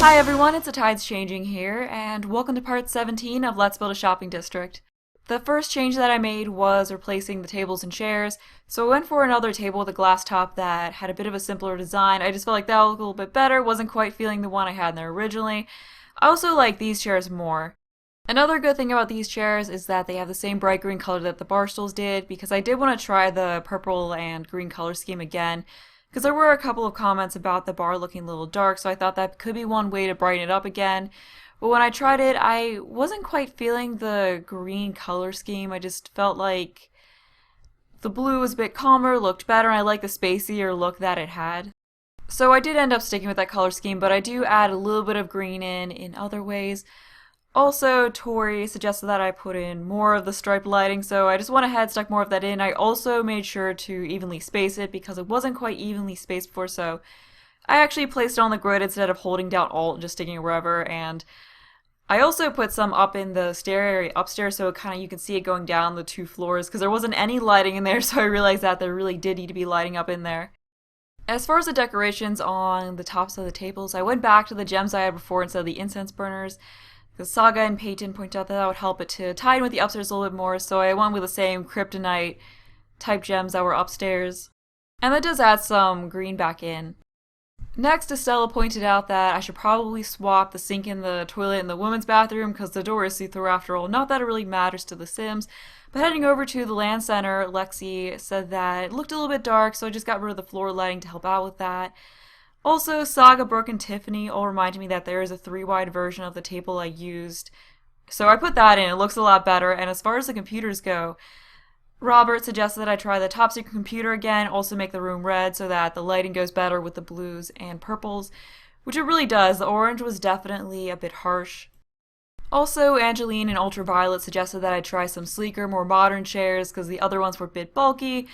Hi everyone, it's a Tides Changing here, and welcome to part 17 of Let's Build a Shopping District. The first change that I made was replacing the tables and chairs, so I went for another table with a glass top that had a bit of a simpler design. I just felt like that would look a little bit better, wasn't quite feeling the one I had in there originally. I also like these chairs more. Another good thing about these chairs is that they have the same bright green color that the bar stools did, because I did want to try the purple and green color scheme again, because there were a couple of comments about the bar looking a little dark, so I thought that could be one way to brighten it up again. But when I tried it, I wasn't quite feeling the green color scheme. I just felt like the blue was a bit calmer, looked better, and I liked the spacier look that it had. So I did end up sticking with that color scheme, but I do add a little bit of green in other ways. Also, Tori suggested that I put in more of the striped lighting, so I just went ahead, stuck more of that in. I also made sure to evenly space it because it wasn't quite evenly spaced before, so I actually placed it on the grid instead of holding down Alt and just sticking it wherever, and I also put some up in the stair area upstairs so you can see it going down the 2 floors because there wasn't any lighting in there, so I realized that there really did need to be lighting up in there. As far as the decorations on the tops of the tables, I went back to the gems I had before instead of the incense burners. Because Saga and Peyton pointed out that would help it to tie in with the upstairs a little bit more, so I went with the same kryptonite type gems that were upstairs. And that does add some green back in. Next, Estella pointed out that I should probably swap the sink in the toilet in the women's bathroom because the door is see-through after all. Not that it really matters to The Sims. But heading over to the land center, Lexi said that it looked a little bit dark, so I just got rid of the floor lighting to help out with that. Also, Saga, Brooke, and Tiffany all reminded me that there is a 3-wide version of the table I used. So I put that in. It looks a lot better. And as far as the computers go, Robert suggested that I try the top secret computer again, also make the room red so that the lighting goes better with the blues and purples, which it really does. The orange was definitely a bit harsh. Also, Angeline and Ultraviolet suggested that I try some sleeker, more modern chairs because the other ones were a bit bulky,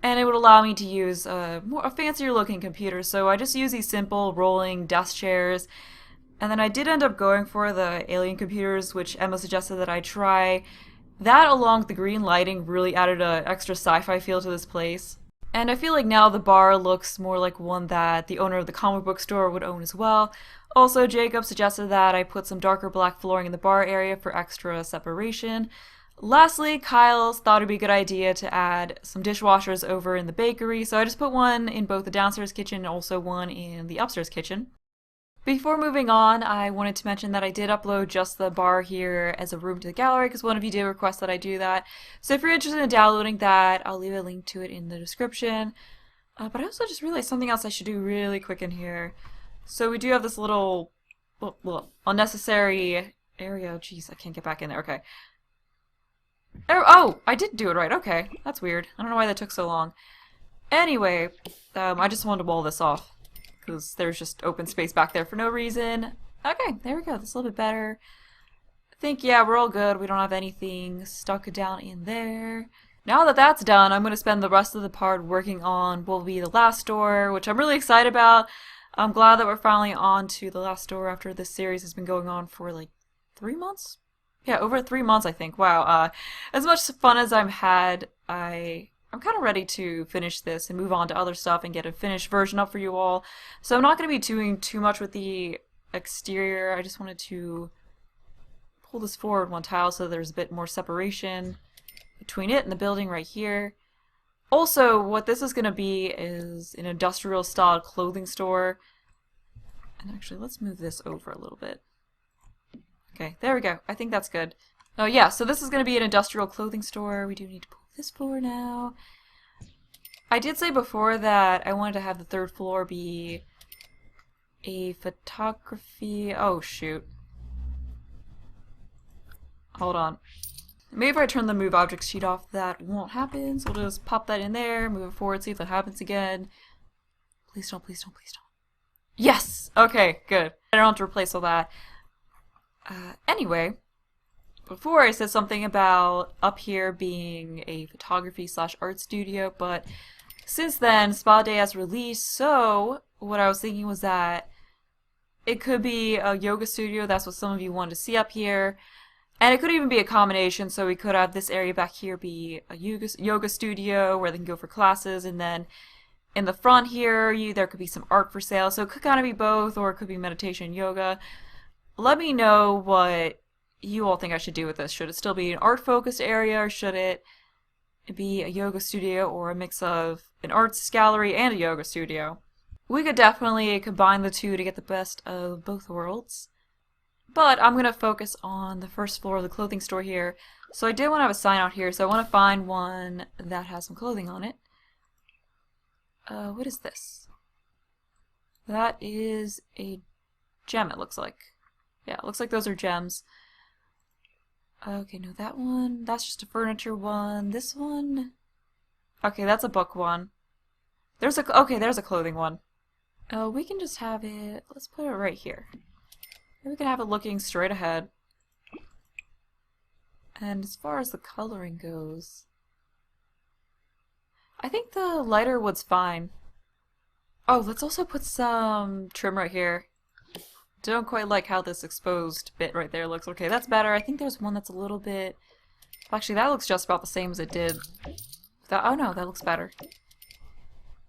and it would allow me to use a fancier looking computer, so I just use these simple rolling desk chairs. And then I did end up going for the alien computers, which Emma suggested that I try. That, along with the green lighting, really added an extra sci-fi feel to this place. And I feel like now the bar looks more like one that the owner of the comic book store would own as well. Also, Jacob suggested that I put some darker black flooring in the bar area for extra separation. Lastly, Kyle thought it'd be a good idea to add some dishwashers over in the bakery, so I just put one in both the downstairs kitchen and also one in the upstairs kitchen. Before moving on, I wanted to mention that I did upload just the bar here as a room to the gallery because one of you did request that I do that. So if you're interested in downloading that, I'll leave a link to it in the description. But I also just realized something else I should do really quick in here. So we do have this little unnecessary area. Jeez, I can't get back in there. Okay. Oh, I did do it right. Okay, that's weird. I don't know why that took so long. Anyway, I just wanted to wall this off because there's just open space back there for no reason. Okay, there we go. That's a little bit better. I think, yeah, we're all good. We don't have anything stuck down in there. Now that that's done, I'm going to spend the rest of the part working on what will be the last door, which I'm really excited about. I'm glad that we're finally on to the last door after this series has been going on for like 3 months? Yeah, over 3 months, I think. Wow. As much fun as I've had, I'm kind of ready to finish this and move on to other stuff and get a finished version up for you all. So I'm not going to be doing too much with the exterior. I just wanted to pull this forward 1 tile so there's a bit more separation between it and the building right here. Also, what this is going to be is an industrial-style clothing store. And actually, let's move this over a little bit. Okay, there we go. I think that's good. Oh yeah, so this is going to be an industrial clothing store. We do need to pull this floor now. I did say before that I wanted to have the 3rd floor be a photography... Oh, shoot. Hold on. Maybe if I turn the move objects sheet off, that won't happen. So we'll just pop that in there, move it forward, see if that happens again. Please don't, please don't, please don't. Yes! Okay, good. I don't have to replace all that. Anyway, before I said something about up here being a photography/art studio, but since then, Spa Day has released, so what I was thinking was that it could be a yoga studio. That's what some of you wanted to see up here. And it could even be a combination, so we could have this area back here be a yoga studio where they can go for classes, and then in the front here, there could be some art for sale, so it could kind of be both, or it could be meditation and yoga. Let me know what you all think I should do with this. Should it still be an art-focused area, or should it be a yoga studio, or a mix of an arts gallery and a yoga studio? We could definitely combine the two to get the best of both worlds. But I'm going to focus on the first floor of the clothing store here. So I did want to have a sign out here, so I want to find one that has some clothing on it. What is this? That is a gem, it looks like. Yeah, it looks like those are gems. Okay, no, that one, that's just a furniture one. This one, okay, that's a book one. There's a clothing one. We can just have it, let's put it right here. We can have it looking straight ahead. And as far as the coloring goes, I think the lighter wood's fine. Oh, let's also put some trim right here. Don't quite like how this exposed bit right there looks. Okay, that's better. I think there's one that's a little bit... Actually, that looks just about the same as it did. Oh no, that looks better.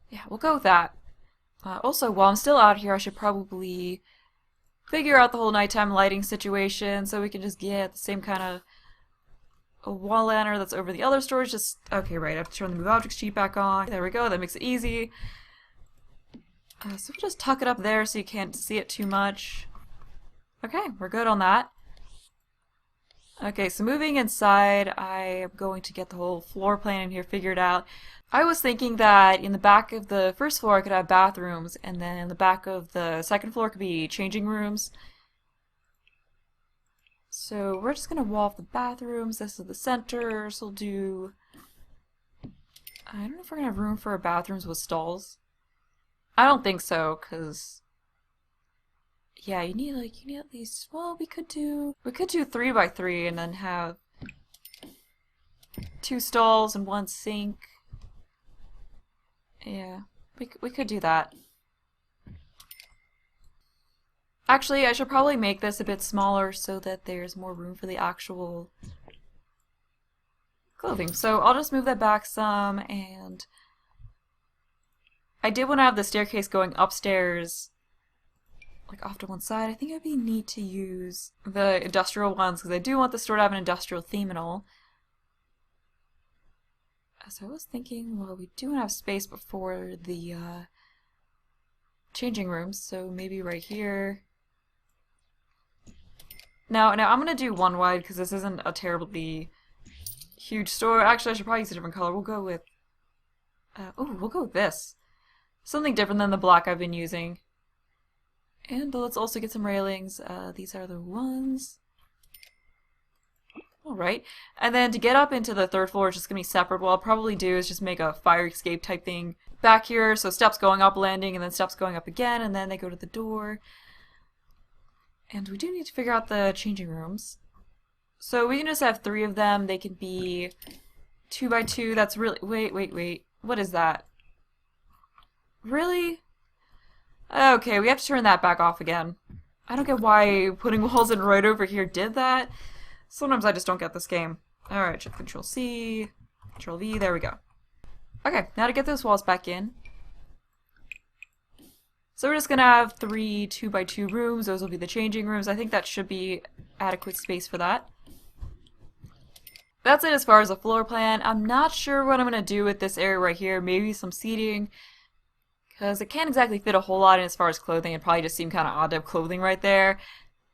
Yeah, we'll go with that. Also, while I'm still out here, I should probably figure out the whole nighttime lighting situation so we can just get the same kind of a wall lantern that's over the other storage. Just okay, right, I have to turn the move objects sheet back on. There we go, that makes it easy. So we'll just tuck it up there so you can't see it too much. Okay, we're good on that. Okay, so moving inside, I am going to get the whole floor plan in here figured out. I was thinking that in the back of the first floor I could have bathrooms, and then in the back of the second floor could be changing rooms. So we're just going to wall off the bathrooms. This is the center, so we'll do... I don't know if we're going to have room for bathrooms with stalls. I don't think so, because... Yeah, you need at least, well, we could do 3x3 and then have 2 stalls and 1 sink. Yeah, we could do that. Actually, I should probably make this a bit smaller so that there's more room for the actual clothing. So I'll just move that back some, and I did want to have the staircase going upstairs, like off to one side. I think it would be neat to use the industrial ones because I do want the store to have an industrial theme and all. So I was thinking, well, we do have space before the changing rooms, so maybe right here. Now I'm gonna do one wide because this isn't a terribly huge store. Actually, I should probably use a different color. We'll go with we'll go with this. Something different than the black I've been using. And let's also get some railings. These are the ones. Alright. And then to get up into the third floor, it's just going to be separate. What I'll probably do is just make a fire escape type thing back here. So steps going up, landing, and then steps going up again, and then they go to the door. And we do need to figure out the changing rooms. So we can just have 3 of them. They can be 2x2. That's really... Wait. What is that? Really? Okay, we have to turn that back off again. I don't get why putting walls in right over here did that. Sometimes I just don't get this game. Alright, shift Control C, Control V, there we go. Okay, now to get those walls back in. So we're just gonna have 3 2x2 rooms. Those will be the changing rooms. I think that should be adequate space for that. That's it as far as the floor plan. I'm not sure what I'm gonna do with this area right here. Maybe some seating, because it can't exactly fit a whole lot in as far as clothing. It'd probably just seem kind of odd to have clothing right there.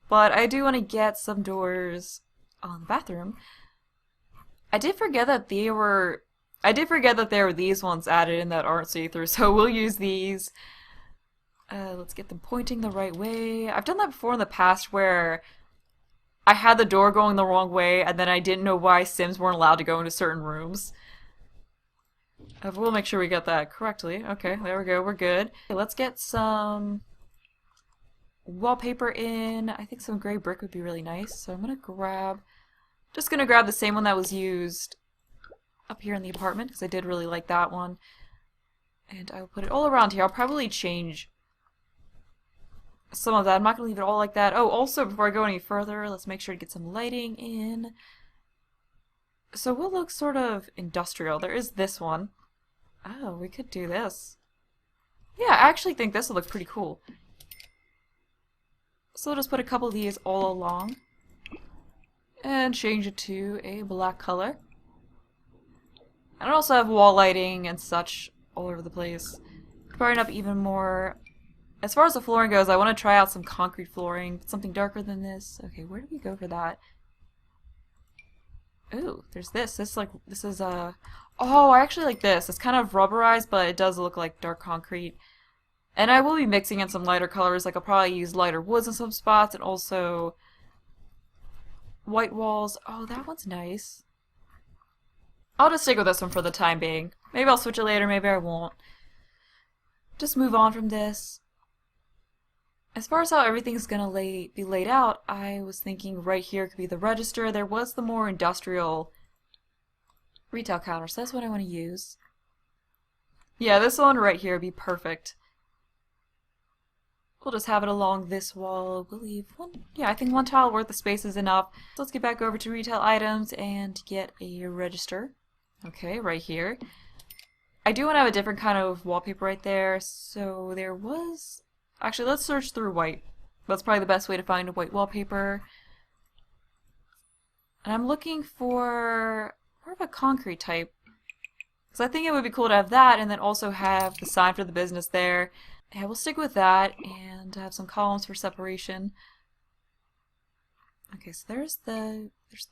But I do want to get some doors on the bathroom. I did forget that there were these ones added in that aren't see-through, so we'll use these. Let's get them pointing the right way. I've done that before in the past where I had the door going the wrong way and then I didn't know why Sims weren't allowed to go into certain rooms. We'll make sure we get that correctly. Okay, there we go, we're good. Okay, let's get some wallpaper in. I think some gray brick would be really nice, so I'm gonna grab the same one that was used up here in the apartment because I did really like that one. And I'll put it all around here. I'll probably change some of that. I'm not gonna leave it all like that. Oh, also before I go any further, let's make sure to get some lighting in. So we'll look sort of industrial. There is this one. Oh, we could do this. Yeah, I actually think this will look pretty cool. So we'll just put a couple of these all along. And change it to a black color. And I also have wall lighting and such all over the place. Brighten up even more. As far as the flooring goes, I want to try out some concrete flooring. Something darker than this. Okay, where do we go for that? Ooh, there's this. This is oh, I actually like this. It's kind of rubberized, but it does look like dark concrete. And I will be mixing in some lighter colors. Like I'll probably use lighter woods in some spots and also white walls. Oh, that one's nice. I'll just stick with this one for the time being. Maybe I'll switch it later, maybe I won't. Just move on from this. As far as how everything's gonna be laid out, I was thinking right here could be the register. There was the more industrial retail counter, so that's what I want to use. Yeah, this one right here would be perfect. We'll just have it along this wall. We'll leave one. Yeah, I think one tile worth of space is enough. So let's get back over to retail items and get a register. Okay, right here. I do want to have a different kind of wallpaper right there. So there was... Actually, let's search through white. That's probably the best way to find a white wallpaper. And I'm looking for more of a concrete type. Because I think it would be cool to have that and then also have the sign for the business there. Yeah, we'll stick with that and have some columns for separation. Okay, so there's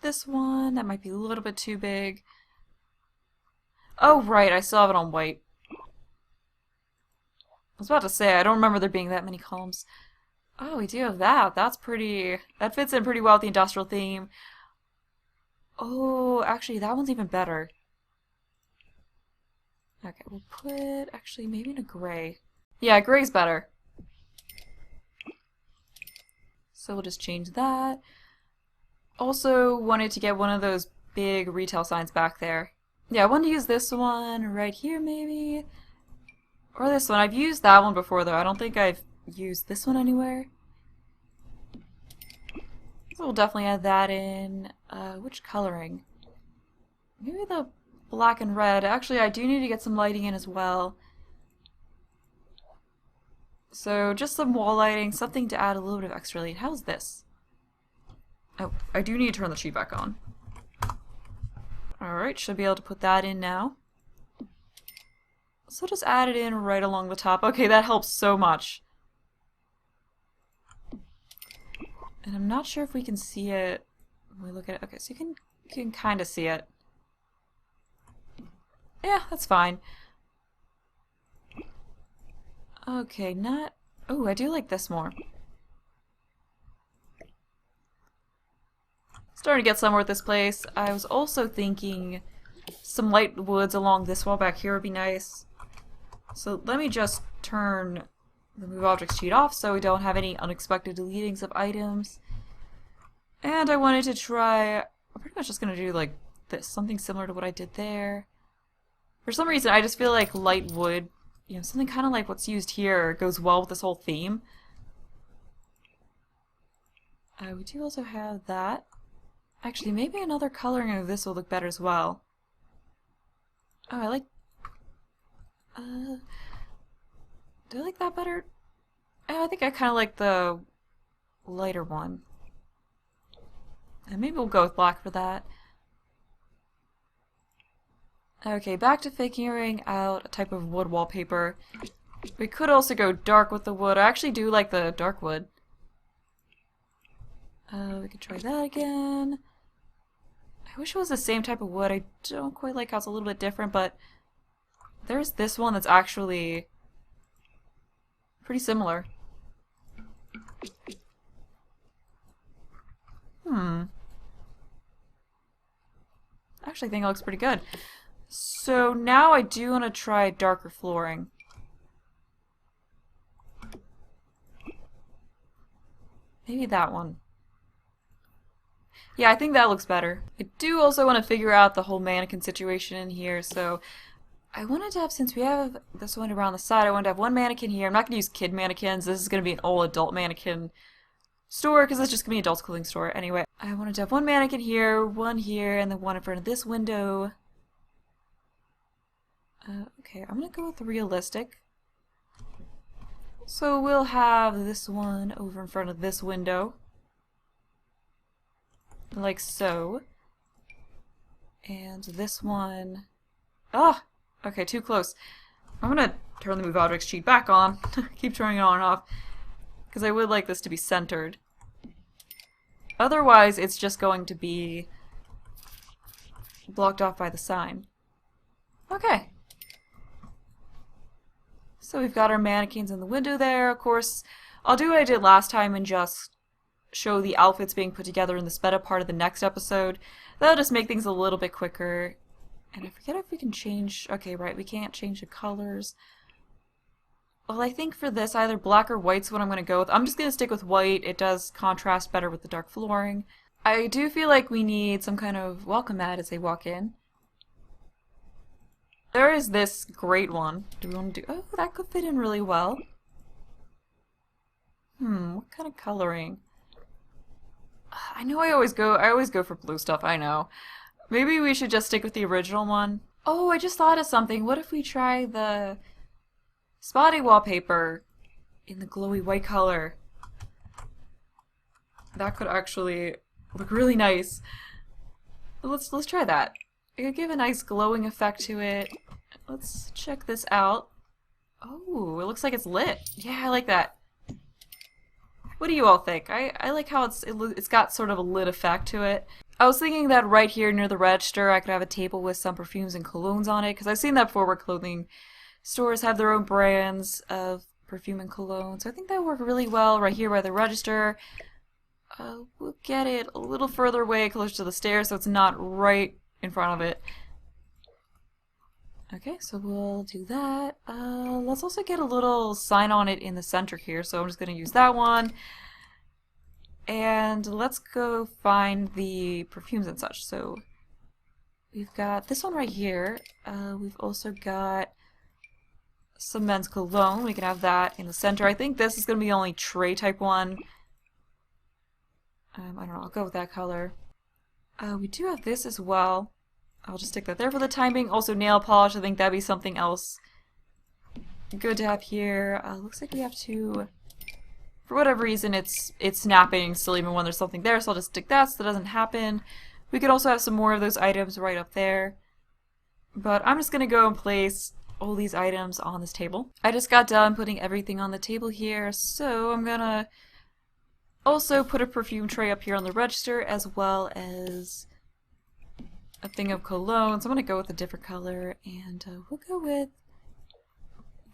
this one. That might be a little bit too big. Oh, right, I still have it on white. I was about to say, I don't remember there being that many columns. Oh, we do have that. That's pretty... That fits in pretty well with the industrial theme. Oh, actually, that one's even better. Okay, we'll put... Actually, maybe in a gray. Yeah, gray's better. So we'll just change that. Also wanted to get one of those big retail signs back there. Yeah, I want to use this one right here maybe. Or this one. I've used that one before though. I don't think I've used this one anywhere. So we'll definitely add that in. Which coloring? Maybe the black and red. Actually, I do need to get some lighting in as well. So just some wall lighting, something to add a little bit of extra light. How's this? Oh, I do need to turn the sheet back on. Alright, should be able to put that in now. So just add it in right along the top. Okay, that helps so much. And I'm not sure if we can see it when we look at it. Okay, so you can kind of see it. Yeah, that's fine. Okay, not... Oh, I do like this more. Starting to get somewhere with this place. I was also thinking some light woods along this wall back here would be nice. So let me just turn the Move Objects sheet off so we don't have any unexpected deletings of items. And I wanted to try... I'm pretty much just going to do like this. Something similar to what I did there. For some reason, I just feel like light wood, you know, something kind of like what's used here goes well with this whole theme. We do also have that. Actually, maybe another coloring of this will look better as well. Oh, I like... do I like that better? Oh, I think I kind of like the lighter one. And maybe we'll go with black for that. Okay, back to figuring out a type of wood wallpaper. We could also go dark with the wood. I actually do like the dark wood. We could try that again. I wish it was the same type of wood. I don't quite like how it's a little bit different, but there's this one that's actually pretty similar. I actually think it looks pretty good. So now I do want to try darker flooring. Maybe that one. Yeah, I think that looks better. I do also want to figure out the whole mannequin situation in here, so I wanted to have, since we have this one around the side, I wanted to have one mannequin here. I'm not going to use kid mannequins. This is going to be an all adult mannequin store, because it's just going to be an adult clothing store. Anyway, I wanted to have one mannequin here, and then one in front of this window. Okay, I'm going to go with realistic. So we'll have this one over in front of this window. Like so. And this one... Ah! Okay, too close. I'm gonna turn the Move Objects sheet back on. Keep turning it on and off. Because I would like this to be centered. Otherwise, it's just going to be blocked off by the sign. Okay. So we've got our mannequins in the window there. Of course, I'll do what I did last time and just show the outfits being put together in the sped up part of the next episode. That'll just make things a little bit quicker. And I forget if we can change... Okay, right, we can't change the colors. Well, I think for this, either black or white's what I'm going to go with. I'm just going to stick with white. It does contrast better with the dark flooring. I do feel like we need some kind of welcome mat as they walk in. There is this great one. Do we want to do... Oh, that could fit in really well. What kind of coloring? I know I always go for blue stuff, I know. Maybe we should just stick with the original one. Oh, I just thought of something. What if we try the spotty wallpaper in the glowy white color? That could actually look really nice. Let's try that. It could give a nice glowing effect to it. Let's check this out. Oh, it looks like it's lit. Yeah, I like that. What do you all think? I like how it's got sort of a lit effect to it. I was thinking that right here near the register I could have a table with some perfumes and colognes on it, because I've seen that before where clothing stores have their own brands of perfume and cologne. So I think that would work really well right here by the register. We'll get it a little further away, closer to the stairs, so it's not right in front of it. Okay, so we'll do that. Let's also get a little sign on it in the center here, so I'm just going to use that one. And let's go find the perfumes and such. So we've got this one right here. We've also got some men's cologne. We can have that in the center. I think this is going to be the only tray type one. I don't know, I'll go with that color. We do have this as well. I'll just stick that there for the time being. Also nail polish, I think that'd be something else good to have here. Looks like we have to, for whatever reason, it's snapping still even when there's something there, so I'll just stick that so that doesn't happen. We could also have some more of those items right up there. But I'm just gonna go and place all these items on this table. I just got done putting everything on the table here, so I'm gonna also put a perfume tray up here on the register, as well as a thing of cologne. So I'm going to go with a different color, and we'll go with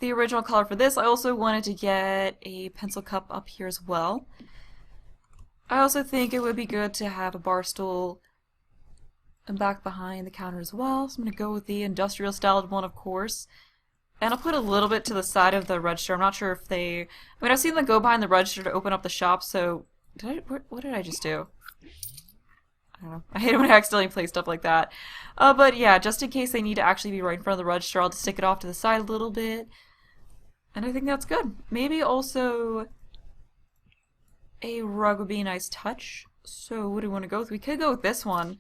the original color for this. I also wanted to get a pencil cup up here as well. I also think it would be good to have a bar stool and back behind the counter as well. So I'm going to go with the industrial styled one, of course. And I'll put a little bit to the side of the register. I'm not sure if they... I mean, I've seen them go behind the register to open up the shop, so... What did I just do? I don't know. I hate it when I accidentally place stuff like that. But yeah, just in case they need to actually be right in front of the register, I'll just stick it off to the side a little bit. And I think that's good. Maybe also a rug would be a nice touch. So what do we want to go with? We could go with this one.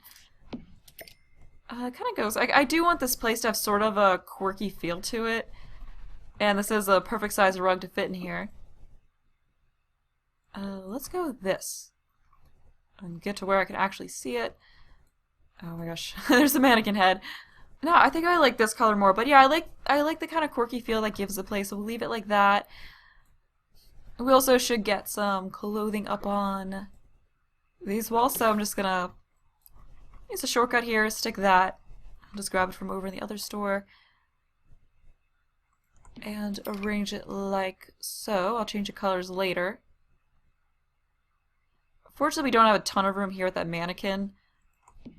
It kind of goes... I do want this place to have sort of a quirky feel to it. And this is a perfect size rug to fit in here. Let's go with this. And get to where I can actually see it. Oh my gosh, there's the mannequin head. No, I think I like this color more, but yeah, I like the kind of quirky feel that gives the place, so we'll leave it like that. We also should get some clothing up on these walls, so I'm just gonna use a shortcut here, stick that. I'll just grab it from over in the other store. And arrange it like so. I'll change the colors later. Fortunately, we don't have a ton of room here with that mannequin,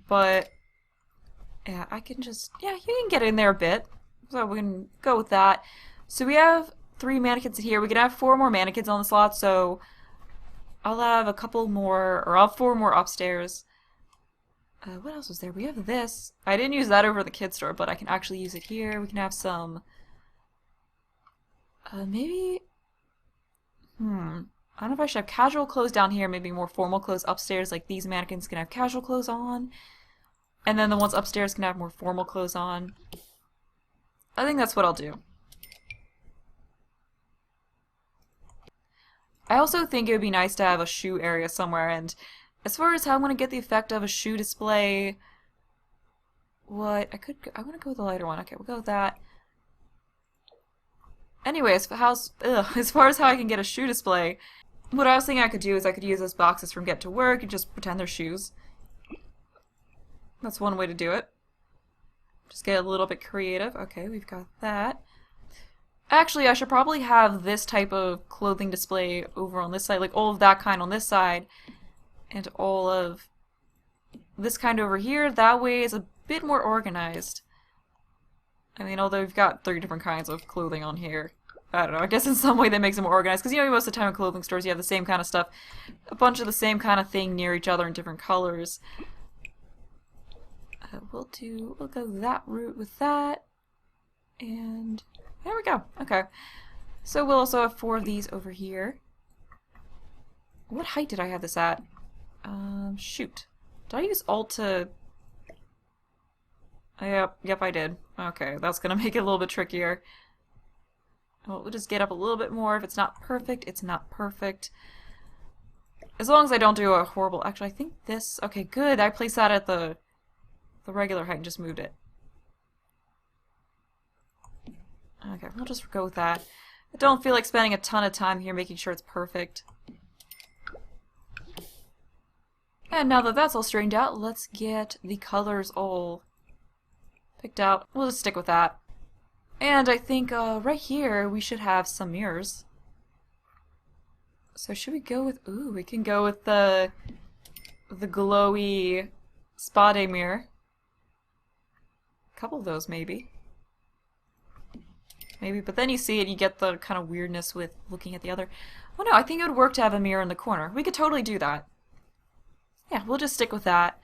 but yeah, I can just, yeah, you can get in there a bit, so we can go with that. So we have 3 mannequins here. We can have 4 more mannequins on the slot, so I'll have a couple more, or I'll have 4 more upstairs. What else was there? We have this. I didn't use that over at the kids store, but I can actually use it here. We can have some, maybe, I don't know if I should have casual clothes down here, maybe more formal clothes upstairs, like these mannequins can have casual clothes on. And then the ones upstairs can have more formal clothes on. I think that's what I'll do. I also think it would be nice to have a shoe area somewhere, and as far as how I want to get the effect of a shoe display, I want to go with the lighter one. Okay, we'll go with that. Anyways, as far as how I can get a shoe display, what I was thinking I could do is I could use those boxes from Get to Work and just pretend they're shoes. That's one way to do it. Just get a little bit creative. Okay, we've got that. Actually, I should probably have this type of clothing display over on this side, like all of that kind on this side, and all of this kind over here. That way it's a bit more organized. I mean, although we've got 3 different kinds of clothing on here. I don't know, I guess in some way that makes it more organized, because you know most of the time in clothing stores you have the same kind of stuff, a bunch of the same kind of thing near each other in different colors. We'll go that route with that, and there we go. Okay, so we'll also have 4 of these over here. What height did I have this at? Shoot. Did I use Alt to... Yep, I did. Okay, that's gonna make it a little bit trickier. We'll just get up a little bit more. If it's not perfect, it's not perfect. As long as I don't do a horrible... Actually, I think this... Okay, good. I placed that at the regular height and just moved it. Okay, we'll just go with that. I don't feel like spending a ton of time here making sure it's perfect. And now that that's all straightened out, let's get the colors all picked out. We'll just stick with that. And I think right here we should have some mirrors. So should we go with... Ooh, we can go with the glowy spa day mirror. A couple of those maybe. Maybe, but then you see it, you get the kind of weirdness with looking at the other. Oh no, I think it would work to have a mirror in the corner. We could totally do that. Yeah, we'll just stick with that.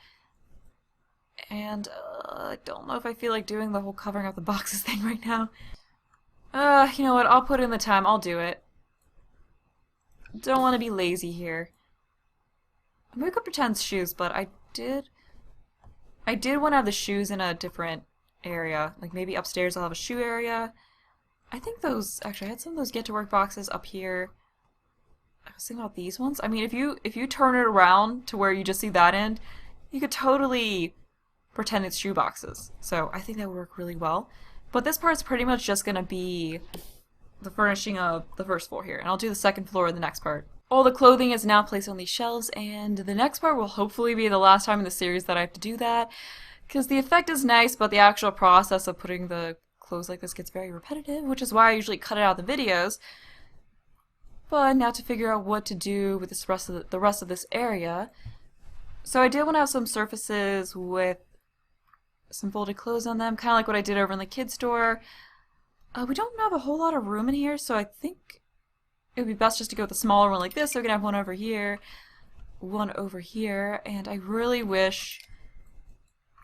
And I don't know if I feel like doing the whole covering up the boxes thing right now. You know what, I'll put in the time, I'll do it. Don't want to be lazy here. We could pretend shoes, but I did want to have the shoes in a different area. Like maybe upstairs I'll have a shoe area. I think those, actually I had some of those Get to Work boxes up here. I was thinking about these ones. I mean, if you turn it around to where you just see that end, you could totally pretend it's shoe boxes. So I think that would work really well. But this part's pretty much just going to be the furnishing of the first floor here. And I'll do the second floor in the next part. All the clothing is now placed on these shelves, and the next part will hopefully be the last time in the series that I have to do that. Because the effect is nice, but the actual process of putting the clothes like this gets very repetitive, which is why I usually cut it out of the videos. But now to figure out what to do with the rest of this area. So I did want to have some surfaces with some folded clothes on them, kind of like what I did over in the kids store. We don't have a whole lot of room in here, so I think it would be best just to go with a smaller one like this. So we're going to have one over here, and I really wish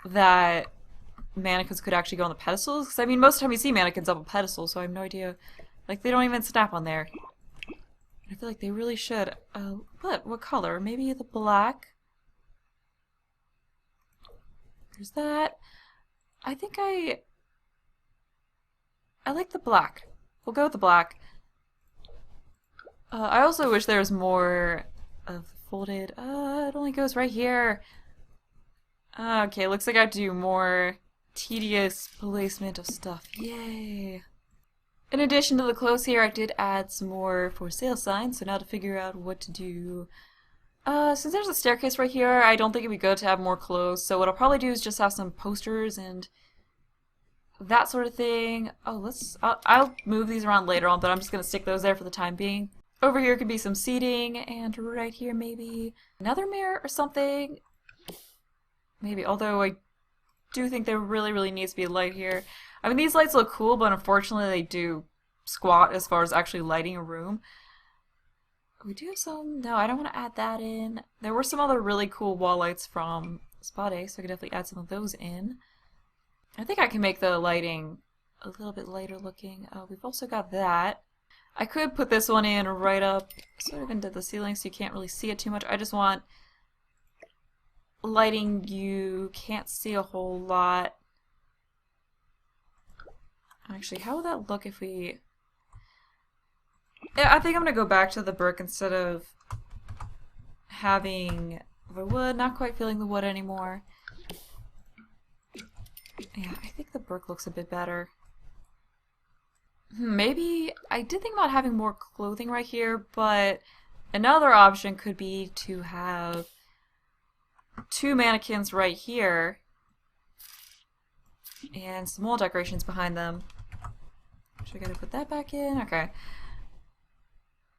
that mannequins could actually go on the pedestals, because I mean most of the time you see mannequins up on pedestals, so I have no idea, like they don't even snap on there. I feel like they really should. What color? Maybe the black? There's that. I think I like the black. We'll go with the black. I also wish there was more of folded. It only goes right here. Okay, looks like I have to do more tedious placement of stuff. Yay! In addition to the clothes here, I did add some more for sale signs, so now to figure out what to do. Since there's a staircase right here, I don't think it'd be good to have more clothes, so what I'll probably do is just have some posters and that sort of thing. I'll move these around later on, but I'm just going to stick those there for the time being. Over here could be some seating, and right here maybe another mirror or something. Maybe, although I do think there really needs to be a light here. I mean, these lights look cool, but unfortunately they do squat as far as actually lighting a room. We do have some... No, I don't want to add that in. There were some other really cool wall lights from Spa Day, so I could definitely add some of those in. I think I can make the lighting a little bit lighter looking. We've also got that. I could put this one in right up sort of into the ceiling so you can't really see it too much. I just want lighting you can't see a whole lot. Actually, how would that look if we... Yeah, I think I'm gonna go back to the brick instead of having the wood. Not quite feeling the wood anymore. Yeah, I think the brick looks a bit better. Maybe I did think about having more clothing right here, but another option could be to have two mannequins right here and some wall decorations behind them. Should I gotta put that back in? Okay.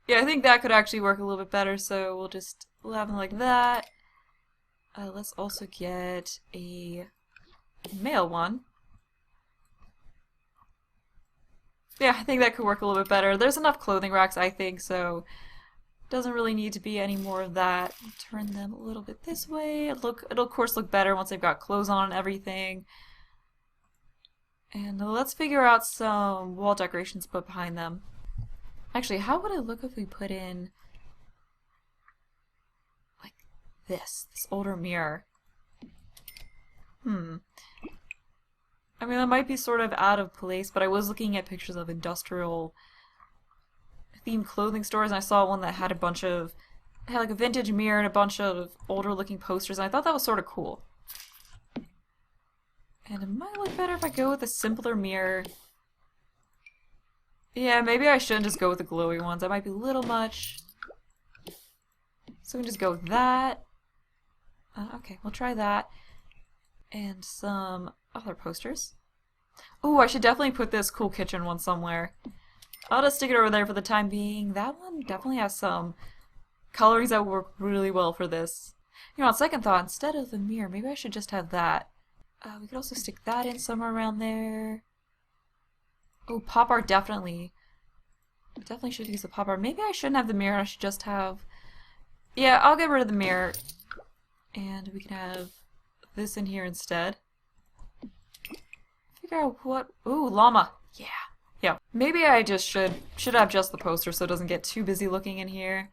Yeah, I think that could actually work a little bit better, so we'll have them like that. Let's also get a male one. Yeah, I think that could work a little bit better. There's enough clothing racks, I think, so doesn't really need to be any more of that. Turn them a little bit this way. It'll of course look better once they've got clothes on and everything. And let's figure out some wall decorations to put behind them. Actually, how would it look if we put in like this older mirror? I mean, that might be sort of out of place, but I was looking at pictures of industrial themed clothing stores, and I saw one that had had like a vintage mirror and a bunch of older looking posters, and I thought that was sort of cool. And it might look better if I go with a simpler mirror. Yeah, maybe I shouldn't just go with the glowy ones. That might be a little much. So we can just go with that. Okay, we'll try that. And some other posters. Oh, I should definitely put this cool kitchen one somewhere. I'll just stick it over there for the time being. That one definitely has some colorings that work really well for this. You know, on second thought, instead of the mirror, maybe I should just have that. We could also stick that in somewhere around there. Oh, pop art definitely. I definitely should use the pop art. Maybe I shouldn't have the mirror. I should just have... Yeah, I'll get rid of the mirror. And we can have this in here instead. Figure out what... Ooh, llama. Yeah. Yeah. Maybe I just should have just the poster so it doesn't get too busy looking in here.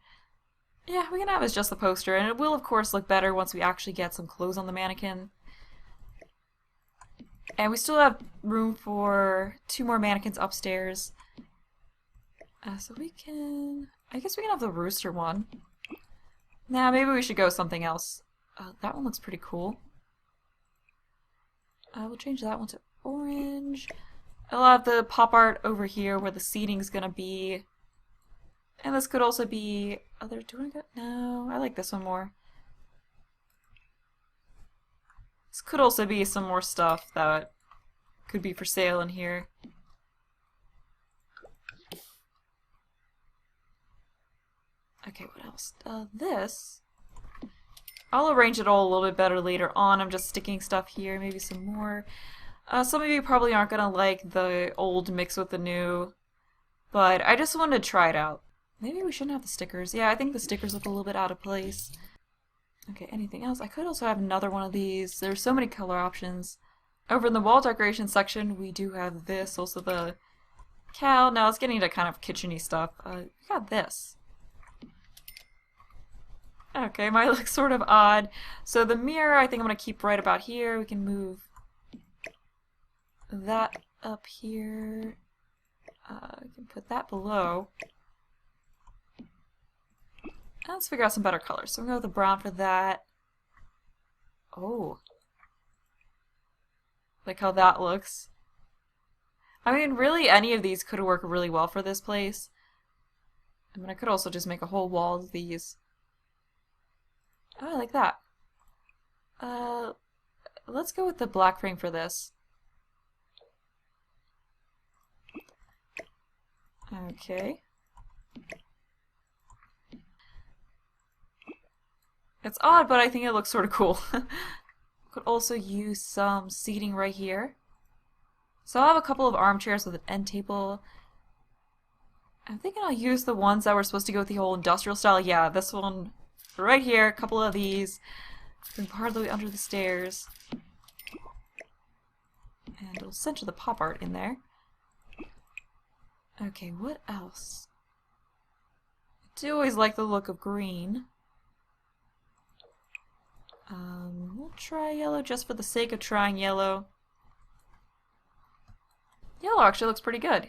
Yeah, we can have it as just the poster. And it will, of course, look better once we actually get some clothes on the mannequin. And we still have room for 2 more mannequins upstairs. So we can... I guess we can have the rooster one. Nah, maybe we should go something else. That one looks pretty cool. We'll change that one to orange. I'll have the pop art over here where the seating's gonna be. And this could also be... Do I want to go? No, I like this one more. This could also be some more stuff that could be for sale in here. Okay, what else? This. I'll arrange it all a little bit better later on. I'm just sticking stuff here, maybe some more. Some of you probably aren't gonna like the old mixed with the new, but I just wanted to try it out. Maybe we shouldn't have the stickers. Yeah, I think the stickers look a little bit out of place. Okay, anything else? I could also have another one of these. There's so many color options. Over in the wall decoration section, we do have this, also the cow. Now it's getting into kind of kitchen-y stuff. We got this. Okay, might look sort of odd. So the mirror, I think I'm going to keep right about here. We can move that up here. We can put that below. And let's figure out some better colors. So we're going to go with the brown for that. Oh. Like how that looks. I mean, really, any of these could work really well for this place. I mean, I could also just make a whole wall of these. Oh, I like that. Let's go with the black frame for this. Okay. It's odd, but I think it looks sort of cool. Could also use some seating right here. So I'll have a couple of armchairs with an end table. I'm thinking I'll use the ones that were supposed to go with the whole industrial style. Yeah, this one right here, a couple of these. Bring part of the way under the stairs. And we'll center the pop art in there. Okay, what else? I do always like the look of green. We'll try yellow just for the sake of trying yellow. Yellow actually looks pretty good.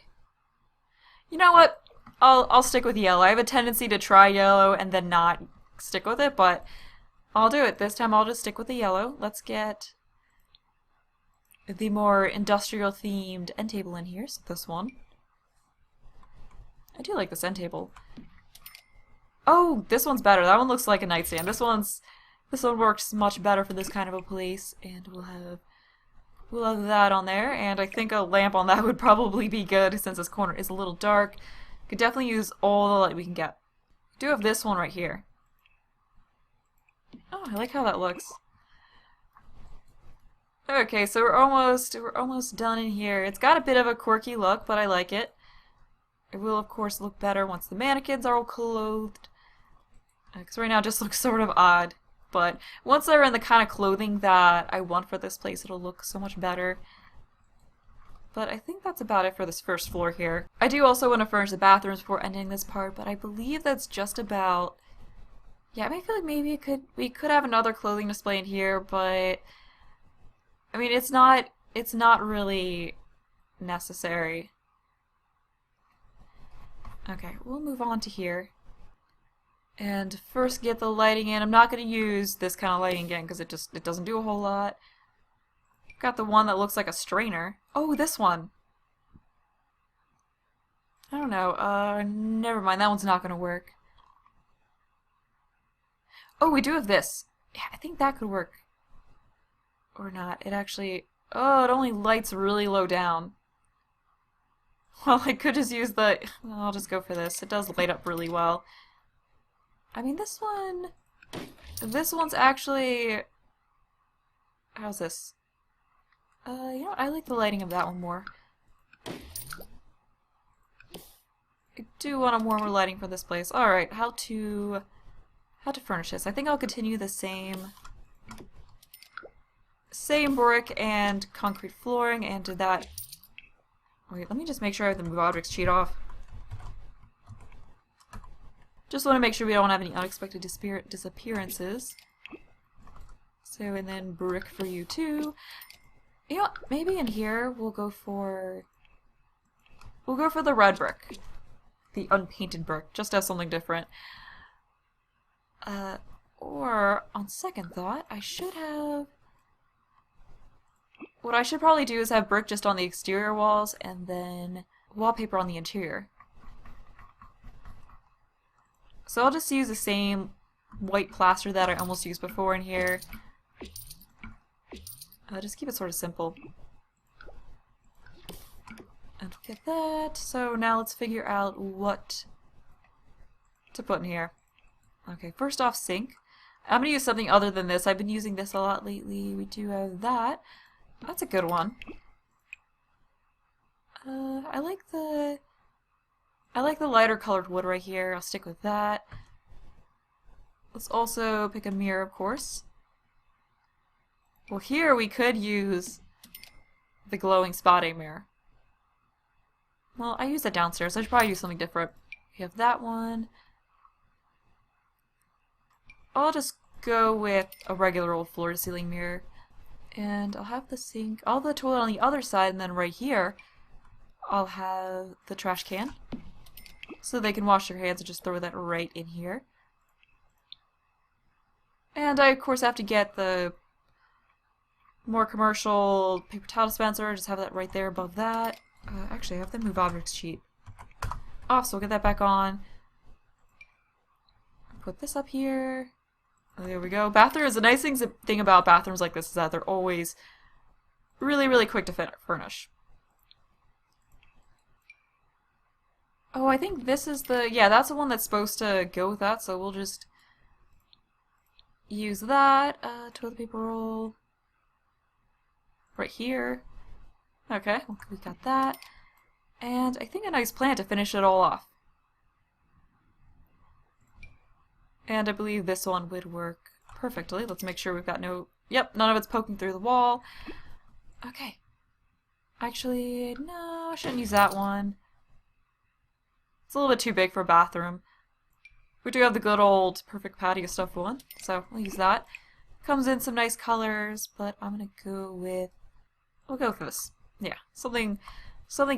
You know what? I'll stick with yellow. I have a tendency to try yellow and then not stick with it, but I'll do it. This time I'll just stick with the yellow. Let's get the more industrial themed end table in here. So this one. I do like this end table. Oh, this one's better. That one looks like a nightstand. This one works much better for this kind of a place, and we'll have that on there, and I think a lamp on that would probably be good since this corner is a little dark. Could definitely use all the light we can get. We do have this one right here. Oh, I like how that looks. Okay, so we're almost done in here. It's got a bit of a quirky look, but I like it. It will, of course, look better once the mannequins are all clothed. Because right now it just looks sort of odd. But once they're in the kind of clothing that I want for this place, it'll look so much better. But I think that's about it for this first floor here. I do also want to furnish the bathrooms before ending this part, but I believe that's just about... Yeah, I feel like maybe we could have another clothing display in here, but... I mean, it's not really necessary. Okay, we'll move on to here. And first get the lighting in. I'm not going to use this kind of lighting again because it doesn't do a whole lot. Got the one that looks like a strainer. Oh, this one. I don't know. Never mind. That one's not going to work. Oh, we do have this. Yeah, I think that could work. Or not. It actually... Oh, it only lights really low down. Well, I could just use the... I'll just go for this. It does light up really well. I mean, this one's actually... How's this? You know what? I like the lighting of that one more. I do want a warmer lighting for this place. Alright, how to furnish this. I think I'll continue the same brick and concrete flooring, and did that... Wait, let me just make sure I have the move objects cheat off. Just want to make sure we don't have any unexpected disappearances. So, and then brick for you too. You know what? Maybe in here we'll go for the red brick. The unpainted brick, just as something different. Or, on second thought, what I should probably do is have brick just on the exterior walls and then wallpaper on the interior. So I'll just use the same white plaster that I almost used before in here. Just keep it sort of simple. And we'll get that. So now let's figure out what to put in here. Okay, first off, sink. I'm going to use something other than this. I've been using this a lot lately. We do have that. That's a good one. I like the lighter colored wood right here. I'll stick with that. Let's also pick a mirror, of course. Well, here we could use the glowing spotting mirror. Well, I use that downstairs. I should probably use something different. We have that one. I'll just go with a regular old floor-to-ceiling mirror. And I'll have the sink, I'll have the toilet on the other side, and then right here, I'll have the trash can. So they can wash their hands and just throw that right in here. And I, of course, have to get the more commercial paper towel dispenser. Just have that right there above that. Actually, I have the move objects sheet off, so we'll get that back on. Put this up here. Oh, there we go. Bathrooms, the nice thing about bathrooms like this is that they're always really, really quick to furnish. Oh, I think this is the... Yeah, that's the one that's supposed to go with that, so we'll just use that. Toilet paper roll. Right here. Okay, we got that. And I think a nice plant to finish it all off. And I believe this one would work perfectly. Let's make sure we've got no... Yep, none of it's poking through the wall. Okay. Actually, no, I shouldn't use that one. It's a little bit too big for a bathroom. We do have the good old perfect patio stuff one, so I'll use that. Comes in some nice colors, but I'm gonna go with... We'll go with this. Yeah, something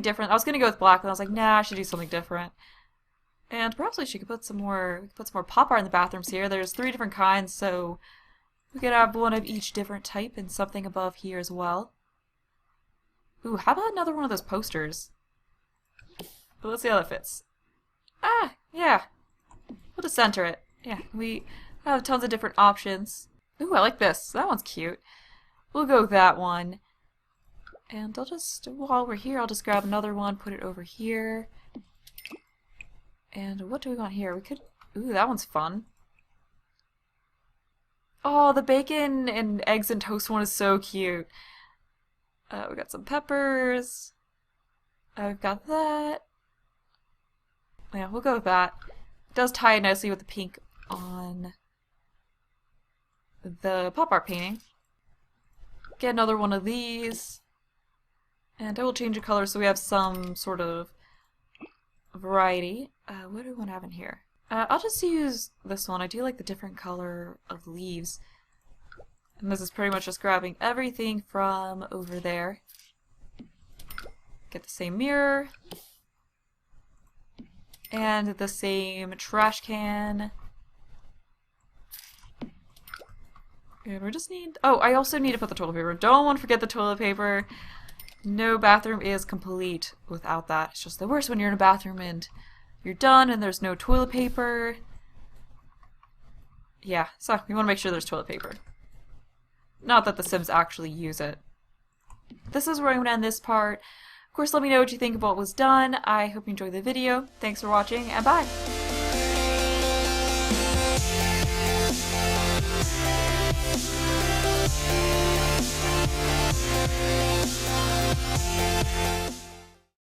different. I was gonna go with black, but I was like, nah, I should do something different. And perhaps we should put some more pop art in the bathrooms here. There's 3 different kinds, so we could have one of each different type and something above here as well. Ooh, how about another one of those posters? But let's see how that fits. Ah, yeah. We'll just center it. Yeah, we have tons of different options. Ooh, I like this. That one's cute. We'll go with that one. And I'll just, while we're here, I'll just grab another one, put it over here. And what do we want here? We could... Ooh, that one's fun. Oh, the bacon and eggs and toast one is so cute. We got some peppers. We've got that. Yeah, we'll go with that. It does tie in nicely with the pink on the pop art painting. Get another one of these. And I will change the color so we have some sort of variety. What do we want to have in here? I'll just use this one. I do like the different color of leaves. And this is pretty much just grabbing everything from over there. Get the same mirror. And the same trash can. And we just need... Oh, I also need to put the toilet paper. Don't want to forget the toilet paper. No bathroom is complete without that. It's just the worst when you're in a bathroom and you're done and there's no toilet paper. Yeah, so we want to make sure there's toilet paper. Not that the Sims actually use it. This is where I'm going to end this part. Of course, let me know what you think about what was done. I hope you enjoyed the video. Thanks for watching, and bye!